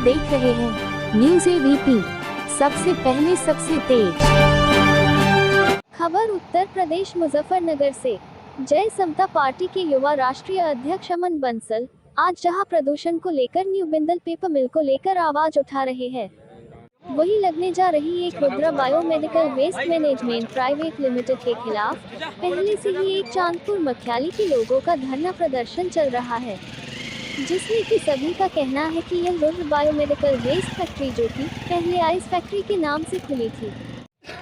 देख रहे हैं न्यूज़ एबीपी, सबसे पहले सबसे तेज खबर। उत्तर प्रदेश मुजफ्फरनगर से जय समता पार्टी के युवा राष्ट्रीय अध्यक्ष अमन बंसल आज जहां प्रदूषण को लेकर न्यू बिंदल पेपर मिल को लेकर आवाज उठा रहे हैं, वही लगने जा रही एक Rudra biomedical waste management private limited के खिलाफ पहले से ही एक चांदपुर मख्याली के लोगों का धरना प्रदर्शन चल रहा है, जिसमें कि सभी का कहना है कि यह रुद्र बायोमेडिकल वेस्ट फैक्ट्री, जो कि पहले आइस फैक्ट्री के नाम से खुली थी,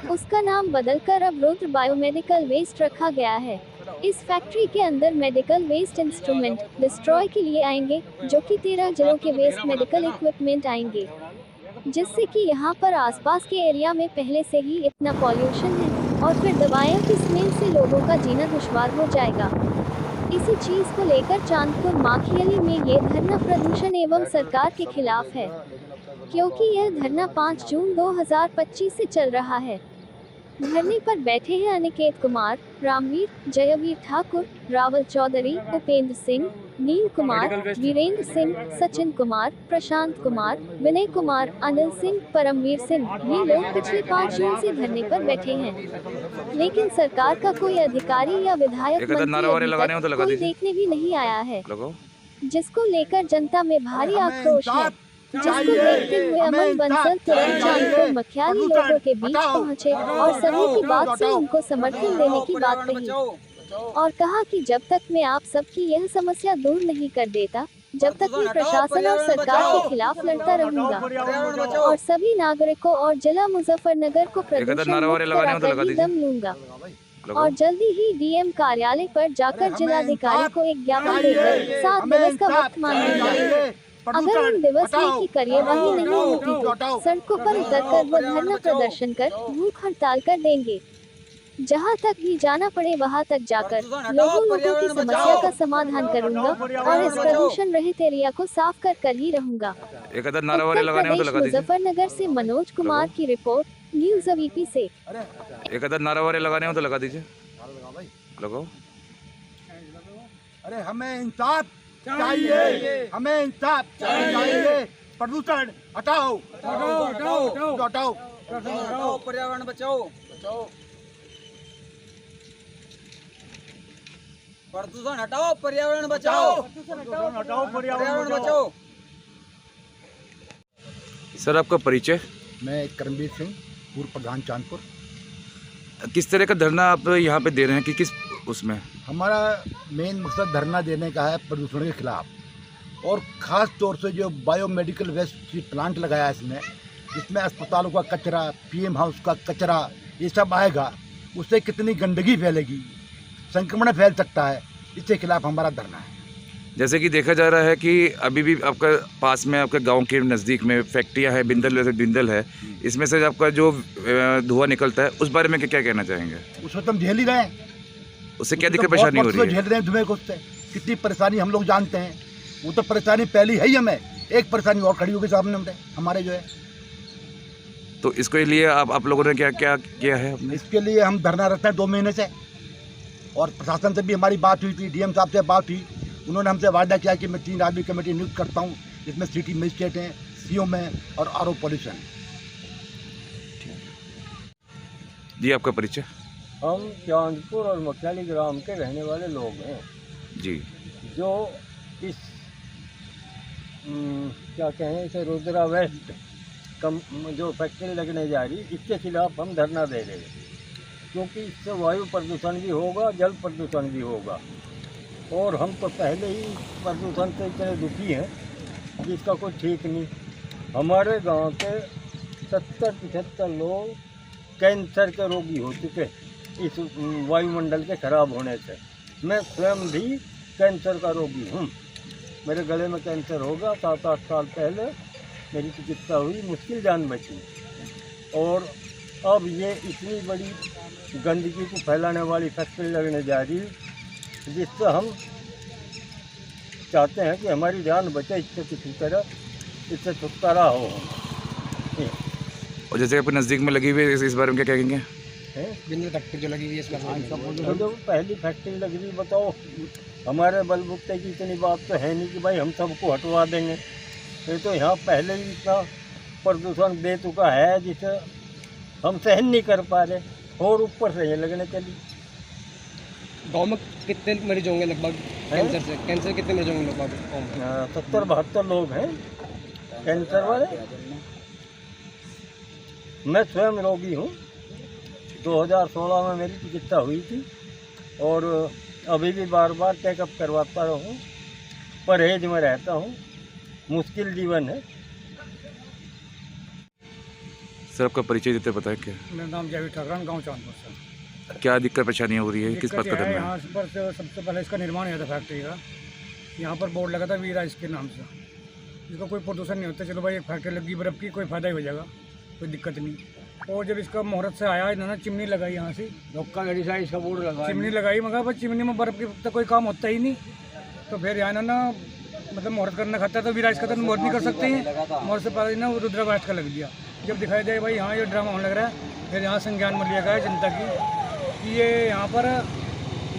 उसका नाम बदलकर अब रुद्र बायोमेडिकल वेस्ट रखा गया है। इस फैक्ट्री के अंदर मेडिकल वेस्ट इंस्ट्रूमेंट डिस्ट्रॉय के लिए आएंगे, जो कि 13 जिलों के वेस्ट मेडिकल इक्विपमेंट आएंगे, जिससे कि यहाँ पर आसपास के एरिया में पहले से ही इतना पॉल्यूशन है और फिर दवाइयों की स्मेल से लोगों का जीना दुश्वार हो जाएगा। इसी चीज को लेकर चांदपुर मख्याली में ये धरना प्रदूषण एवं सरकार के खिलाफ है, क्योंकि यह धरना 5 जून 2025 से चल रहा है। धरने पर बैठे हैं अनिकेत कुमार, रामवीर, जयवीर ठाकुर, रावल चौधरी, उपेंद्र सिंह, नील कुमार, वीरेंद्र सिंह, सचिन कुमार, प्रशांत कुमार, विनय कुमार, अनिल सिंह, परमवीर सिंह। ये लोग पिछले 5 जून से धरने पर बैठे हैं, लेकिन सरकार का कोई अधिकारी या विधायक मंत्री कोई देखने भी नहीं आया है, जिसको लेकर जनता में भारी आक्रोश है, जिसको देखते हुए अमन बंसल तुरंत चांदपुर मख्याली लोगों के बीच पहुंचे और सभी की बात से उनको समर्थन देने की बात कही और कहा कि जब तक मैं आप सबकी यह समस्या दूर नहीं कर देता, जब तक मैं प्रशासन और सरकार के खिलाफ लड़ता रहूंगा और सभी नागरिकों और जिला मुजफ्फरनगर को प्रदूषण मुक्त कराकर ही दम लूंगा और जल्दी ही डीएम कार्यालय पर जाकर जिलाधिकारी को एक ज्ञापन देकर 7 दिवस का वक्त मांगूंगा। अगर उन दिवस में की कार्यवाही नहीं होती तो सड़कों पर उतरकर वो धरना प्रदर्शन कर भूख हड़ताल कर देंगे। जहां तक भी जाना पड़े वहां तक जाकर लोगों की समस्या का समाधान करूंगा और इस प्रदूषण रहित एरिया को साफ कर ही रहूंगा। मुजफ्फरनगर से मनोज कुमार की रिपोर्ट, न्यूज़ एबीपी से। एक अदर नारावारे लगाने हो तो लगा दीजिए। लगाओ। अरे हमें इंसाफ चाहिए, हमें इंसाफ चाहिए। प्रदूषण हटाओ, हटाओ, पर्यावरण बचाओ, प्रदूषण हटाओ, पर्यावरण बचाओ, पर्यावरण बचाओ। सर, आपका परिचय? मैं करमवीर सिंह, पूर्व प्रधान चांदपुर। किस तरह का धरना आप यहाँ पे दे रहे हैं कि किस उसमें? हमारा मेन मकसद धरना देने का है प्रदूषण के खिलाफ, और ख़ास तौर से जो बायोमेडिकल वेस्ट प्लांट लगाया है इसमें अस्पतालों का कचरा, पीएम हाउस का कचरा, ये सब आएगा, उससे कितनी गंदगी फैलेगी, संक्रमण फैल सकता है। इसके खिलाफ हमारा धरना है। जैसे कि देखा जा रहा है कि अभी भी आपका पास में, आपके गांव के नज़दीक में फैक्ट्रियां हैं, बिंदल है, इसमें से आपका जो धुआं निकलता है उस बारे में क्या कहना चाहेंगे? उसमें तो हम झेल ही रहे हैं, उससे क्या दिक्कत परेशानी हो रही है? झेल रहे हैं धुएं को, उससे कितनी परेशानी हम लोग जानते हैं। वो तो परेशानी पहली है ही, हमें एक परेशानी और खड़ी होगी सामने हमारे जो है। तो इसके लिए आप लोगों ने क्या क्या किया है? इसके लिए हम धरना रखते हैं 2 महीने से, और प्रशासन से भी हमारी बात हुई थी, डीएम साहब से बात हुई। उन्होंने हमसे वादा किया कि मैं 3 आदमी कमेटी नियुक्त करता हूँ, जिसमें सिटी मजिस्ट्रेट हैं, सीओ में और आरओ पॉल्यूशन। जी, आपका परिचय? हम चांदपुर और मख्याली ग्राम के रहने वाले लोग हैं जी, जो इस क्या कहें इसे रुद्रा वेस्ट जो फैक्ट्री लगने जा रही, इसके खिलाफ हम धरना दे रहे हैं, क्योंकि इससे वायु प्रदूषण भी होगा, जल प्रदूषण भी होगा, और हम तो पहले ही प्रदूषण से इतने दुखी हैं जिसका कोई ठीक नहीं। हमारे गांव के 70-75 लोग कैंसर के रोगी हो चुके इस वायुमंडल के खराब होने से। मैं स्वयं भी कैंसर का रोगी हूँ, मेरे गले में कैंसर होगा। 7-8 साल पहले मेरी चिकित्सा हुई, मुश्किल जान बची, और अब ये इतनी बड़ी गंदगी को फैलाने वाली फैक्ट्री लगने जा रही, जिससे हम चाहते हैं कि हमारी जान बचे, इससे किसी तरह इससे छुटकारा हो। और जैसे आपके नज़दीक में लगी हुई है, इस बारे में क्या कहेंगे? बिंदल फैक्ट्री जो लगी हुई है इसका जो पहली फैक्ट्री लग रही, बताओ हमारे बलबुकते की इतनी बात तो है नहीं कि भाई हम सबको हटवा देंगे। ये तो यहाँ पहले ही इतना प्रदूषण दे चुका है जिसे हम सहन नहीं कर पा रहे, और ऊपर से ये लगने चली। गांव में कितने मरीज होंगे लगभग कैंसर से? कैंसर कितने मरीज होंगे लगभग गाँव में? 70-72 लोग हैं कैंसर वाले। मैं स्वयं रोगी हूँ। 2016 में मेरी चिकित्सा हुई थी और अभी भी बार बार चेकअप करवाता रहूँ, परहेज में रहता हूँ। मुश्किल जीवन है। सर आपका परिचय देते बताएं क्या मेरा नाम जावेद ठाकरान, गांव चांदपुर से। क्या दिक्कत परेशानी हो रही है, किस बात दिक्कत का यह है, धरना है? यहाँ पर से सबसे पहले इसका निर्माण हुआ था फैक्ट्री का। यहाँ पर बोर्ड लगा था वीरा इसके नाम से। इसका कोई प्रदूषण नहीं होता, चलो भाई एक फैक्ट्री लगी बर्फ़ की, कोई फ़ायदा ही हो जाएगा, कोई दिक्कत नहीं। और जब इसका मुहूर्त से आया इन्होंने चिमनी लगाई, यहाँ से धोखाधड़ी सा इसका बोर्ड लगा चिमनी लगाई, मगर भाई चिमनी में बर्फ़ की तो कोई काम होता ही नहीं। तो फिर यहाँ इन्होंने मतलब मुहूर्त करना खाता है तो वीरा इसका तो मुहूर्त नहीं कर सकते हैं। मुहूर्त से पहले ना रुद्रा वास्ट का लग दिया। जब दिखाई दे भाई यहाँ ये ड्रामा होने लग रहा है, फिर यहाँ संज्ञान में लिया गया जनता की कि ये यहाँ पर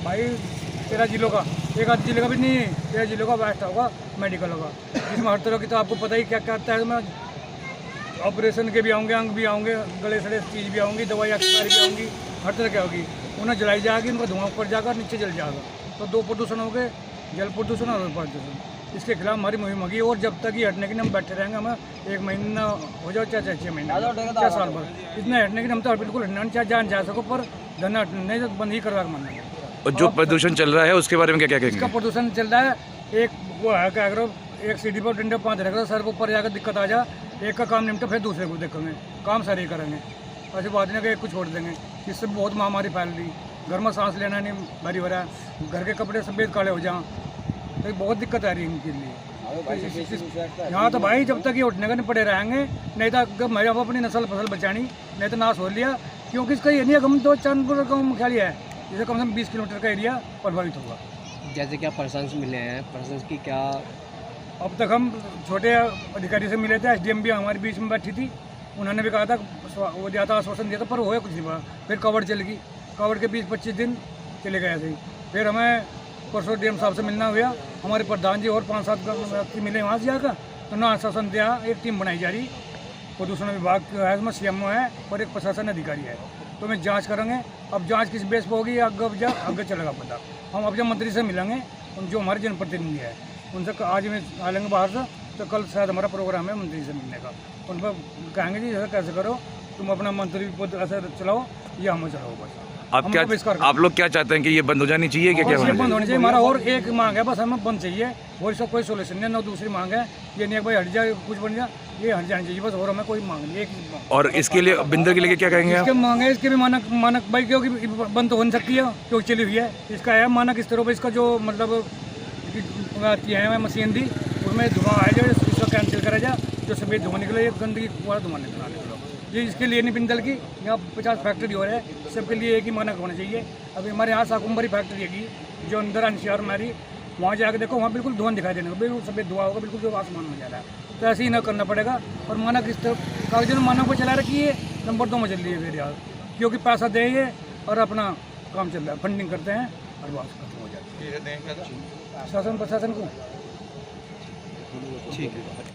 भाई 13 जिलों का, एक आध जिले का भी नहीं, 13 जिलों का वेस्ट होगा मेडिकल होगा, जिसमें हर तरह की तो आपको पता ही क्या क्या आता है। मैं ऑपरेशन के भी आऊँगे, अंग भी आऊँगे, गले सड़े चीज़ भी आऊँगी, दवाई एक्सपायरी भी आऊँगी, हर तरह की होगी। उन्हें जलाई जाएगी, उनका धुआं ऊपर जाएगा, नीचे जल जाएगा। तो 2 प्रदूषण हो गए, जल प्रदूषण और प्रदूषण। इसके खिलाफ हमारी मुहिम होगी और जब तक ये हटने के लिए हम बैठे रहेंगे। हमें 1 महीना हो जाओ चाहे 6 महीना, 4 साल भर, इतना हटने के लिए हम तो बिल्कुल हटना चाहे जान जा सको, पर धरना नहीं तो बंद ही करवा के मानना है। और जो प्रदूषण चल रहा है उसके बारे में क्या क्या इसका कहेंगे? प्रदूषण चल रहा है, एक वो है क्या करो, एक सीढ़ी पर डंडे 5 रख दो, सर के ऊपर जाकर दिक्कत आ जा, एक का काम निपटा फिर दूसरे को देखेंगे, काम सारे ही करेंगे। ऐसी बात नहीं कि एक को छोड़ देंगे, इससे बहुत महामारी फैल रही। घर में सांस लेना नहीं भारी हो रहा है, घर के कपड़े सफ़ेद काले हो जाएं, तो बहुत दिक्कत आ रही है इनके लिए। यहाँ तो भाई जब तक ये उठने का नहीं पड़े रहेंगे, नहीं तो अगर मेरे अब अपनी नस्ल फसल बचानी, नहीं तो नाश हो लिया। क्योंकि इसका ये नहीं हम तो चांदपुर का मुख्यालय है, जिसे कम से कम 20 किलोमीटर का एरिया प्रभावित होगा। जैसे क्या प्रशंसा मिले हैं, प्रशंसा की क्या? अब तक हम छोटे अधिकारी से मिले थे, SDM भी हमारे बीच में बैठी थी, उन्होंने भी कहा था, वो दिया था, आश्वासन दिया था, पर हुआ कुछ नहीं हुआ। फिर कवर चल गई, कवर के 20-25 दिन चले गए ऐसे ही। फिर हमें परसों DM साहब से मिलना हुआ, हमारे प्रधान जी और 5-7 व्यक्ति मिले वहाँ से जाकर, तो ना आश्वासन दिया, एक टीम बनाई जा रही प्रदूषण विभाग है, उसमें CMO है और एक प्रशासन अधिकारी है, तो मैं जांच करेंगे। अब जांच किस बेस पर होगी आगे चलेगा पता। हम अब जब मंत्री से मिलेंगे, जो हमारे जनप्रतिनिधि है उनसे, आज में आ लेंगे बाहर से, तो कल शायद हमारा प्रोग्राम है मंत्री से मिलने का। उन पर कहेंगे जी ऐसा कैसे करो, तुम अपना मंत्री पद ऐसे चलाओ या हमें चलाओ, बस। आप लोग क्या चाहते हैं कि ये बंद हो जानी चाहिए? क्या क्या ये बंद होनी चाहिए? हमारा और एक मांग है, बस हमें बंद चाहिए, और इसका कोई सोल्यूशन नहीं। ना दूसरी मांग है, ये नहीं है भाई हट जाए कुछ बन जाए, ये हट जानी चाहिए बस, और हमें कोई मांग नहीं, एक ही मांग। और इसके लिए बिंदर के लिए क्या कहेंगे आप? इसके मांग है, इसके भी मानक भाई, क्योंकि बंद तो हो नहीं सकती है, क्योंकि चली हुई है। इसका है मानक इस तरह पर, इसका जो मतलब आती है मशीनरी, उसमें धुआं आ जाए, इसका कैंसिल करा जाए, जो सफ़ेद धुआं निकले, ये गंदगी पूरा धुआं निकला निकलो। ये इसके लिए नहीं बिंदल की, यहाँ 50 फैक्ट्री हो रहा है, सबके लिए एक ही मानक होना चाहिए। अभी हमारे यहाँ साकुम्बरी फैक्ट्री है जो अंदर अंशियार मारी, वहाँ जाकर देखो, वहाँ बिल्कुल धुआं दिखाई देने का, बिल्कुल सफ़ेद धुआं होगा, बिल्कुल जो आसमान में जा रहा है। तो ऐसे ही ना करना पड़ेगा। और मानक इस तरह कागज में मानक को चला रखी है, नंबर 2 में चल रही है फिर यार, क्योंकि पैसा देंगे और अपना काम चल रहा है, फंडिंग करते हैं और बात खत्म हो जाती है शासन प्रशासन को। ठीक है।